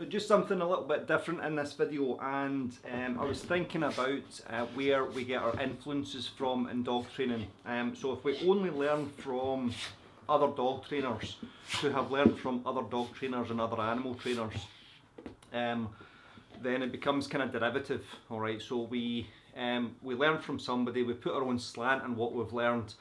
Just something a little bit different in this video, and I was thinking about where we get our influences from in dog training. So if we only learn from other dog trainers who have learned from other dog trainers and other animal trainers, then it becomes kind of derivative. All right, so we learn from somebody, we put our own slant on what we've learned,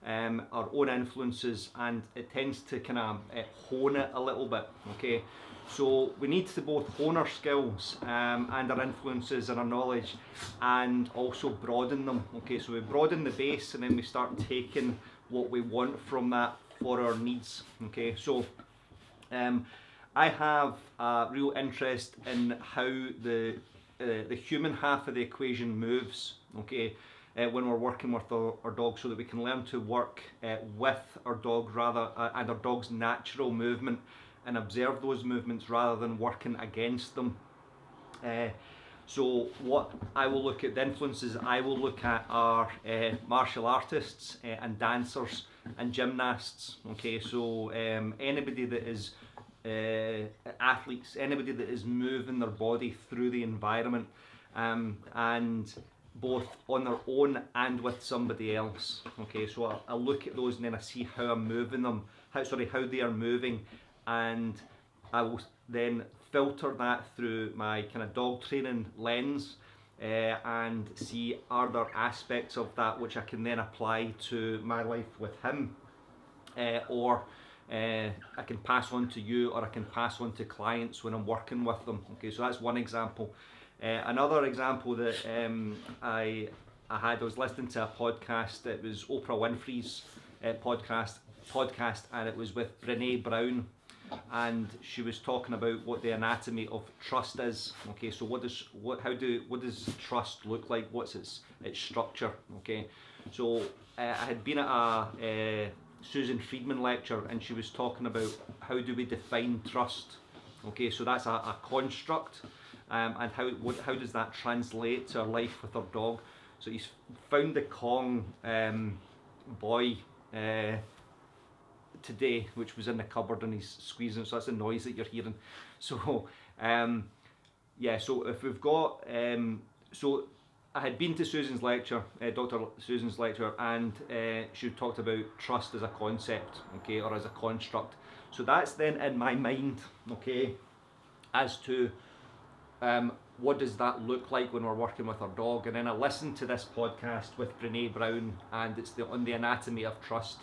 our own influences, and it tends to kind of hone it a little bit. Okay, so we need to both hone our skills and our influences and our knowledge, and also broaden them. Okay, so we broaden the base, and then we start taking what we want from that for our needs. Okay, so I have a real interest in how the human half of the equation moves. Okay, when we're working with our dog, so that we can learn to work with our dog rather and our dog's natural movement, and observe those movements rather than working against them. So what I will look at, the influences I will look at, are martial artists and dancers and gymnasts. Okay, so anybody that is athletes, anybody that is moving their body through the environment, and both on their own and with somebody else. Okay, so I'll look at those, and then I see how I'm moving them, how they are moving, and I will then filter that through my kind of dog training lens, and see, are there aspects of that which I can then apply to my life with him, or I can pass on to you, or I can pass on to clients when I'm working with them. Okay, so that's one example. Another example that I was listening to a podcast. It was Oprah Winfrey's podcast, and it was with Brene Brown, and she was talking about what the anatomy of trust is. Okay, so what does trust look like? What's its structure? Okay, so I had been at a Susan Friedman lecture, and she was talking about how do we define trust. Okay, so that's a construct, and how does that translate to our life with our dog. So he's found the Kong boy today, which was in the cupboard, and he's squeezing, so that's the noise that you're hearing. So yeah, so if we've got so I had been to Susan's lecture, Dr. Susan's lecture, and she talked about trust as a concept, okay, or as a construct. So that's then in my mind, okay, as to what does that look like when we're working with our dog. And then I listened to this podcast with Brene Brown, and it's on the anatomy of trust,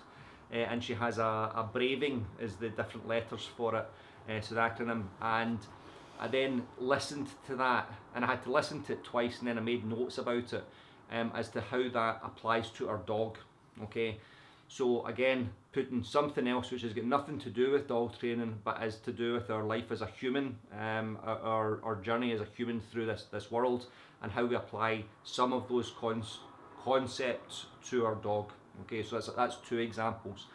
and she has a braving is the different letters for it, so the acronym. And I then listened to that, and I had to listen to it twice, and then I made notes about it, as to how that applies to our dog. Okay, so again, putting something else which has got nothing to do with dog training, but is to do with our life as a human, our journey as a human through this world, and how we apply some of those concepts to our dog. Okay, so that's two examples.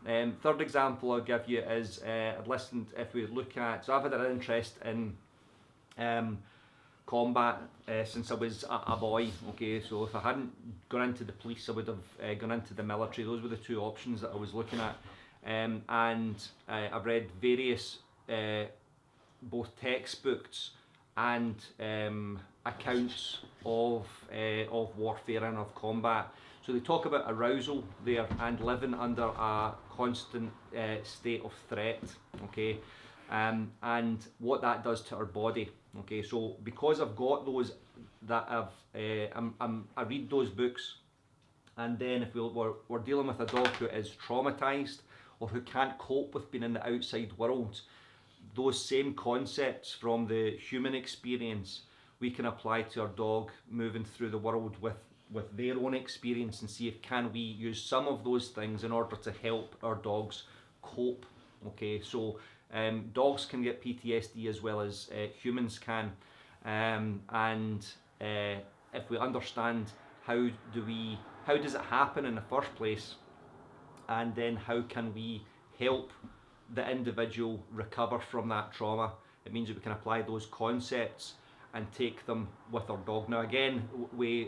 Third example I'll give you is I've listened, if we look at, so I've had an interest in combat since I was a boy. Okay, so if I hadn't gone into the police, I would have gone into the military. Those were the two options that I was looking at, and I've read various both textbooks and accounts of warfare and of combat. So they talk about arousal there and living under a constant state of threat, okay, and what that does to our body. Okay, so because I've got those, that I read those books, and then if we're dealing with a dog who is traumatized or who can't cope with being in the outside world, those same concepts from the human experience we can apply to our dog moving through the world with their own experience, and see if can we use some of those things in order to help our dogs cope. Okay, so dogs can get PTSD as well as humans can, and if we understand how does it happen in the first place, and then how can we help the individual recover from that trauma, it means that we can apply those concepts and take them with our dog. Now again,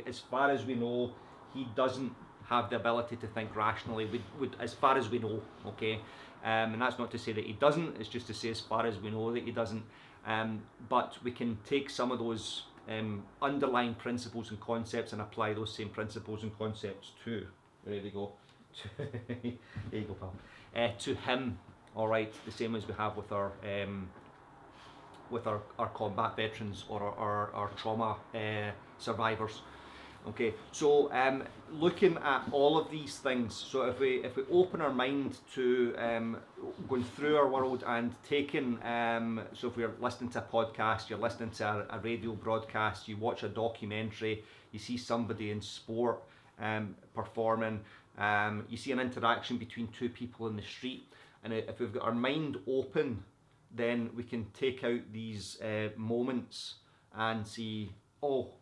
as far as we know, he doesn't have the ability to think rationally, as far as we know, okay? And that's not to say that he doesn't, it's just to say as far as we know that he doesn't. but we can take some of those underlying principles and concepts and apply those same principles and concepts to, there you go, there you go, pal, to him, all right, the same as we have with our combat veterans or our trauma survivors. Okay, so looking at all of these things, so if we open our mind to going through our world and taking, so if we're listening to a podcast, you're listening to a radio broadcast, you watch a documentary, you see somebody in sport performing, you see an interaction between two people in the street, and if we've got our mind open, then we can take out these moments and see, oh,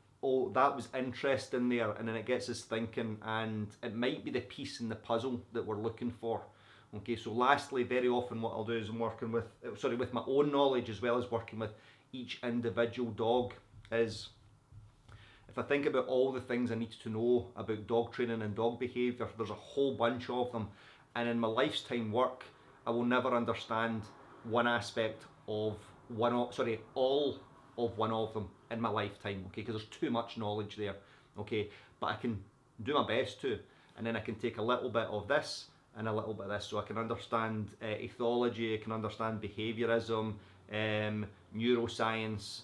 that was interesting there, and then it gets us thinking, and it might be the piece in the puzzle that we're looking for. Okay, so lastly, very often what I'll do is I'm working with, with my own knowledge as well as working with each individual dog, is if I think about all the things I need to know about dog training and dog behaviour, there's a whole bunch of them, and in my lifetime work, I will never understand one aspect of all of one of them in my lifetime, okay, because there's too much knowledge there, okay, but I can do my best to, and then I can take a little bit of this and a little bit of this, so I can understand ethology, I can understand behaviourism, neuroscience,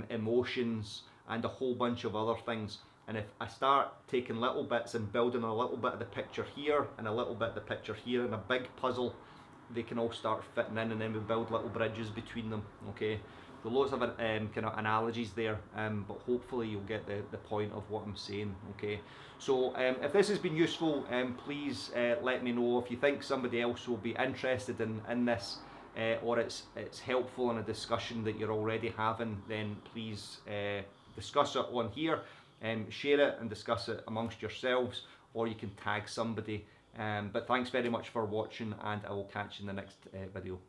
emotions, and a whole bunch of other things. And if I start taking little bits and building a little bit of the picture here and a little bit of the picture here in a big puzzle, they can all start fitting in, and then we build little bridges between them, okay. So lots of kind of analogies there, but hopefully you'll get the point of what I'm saying, okay. So if this has been useful, please let me know. If you think somebody else will be interested in this, or it's helpful in a discussion that you're already having, then please discuss it on here, share it and discuss it amongst yourselves, or you can tag somebody. But thanks very much for watching, and I will catch you in the next video.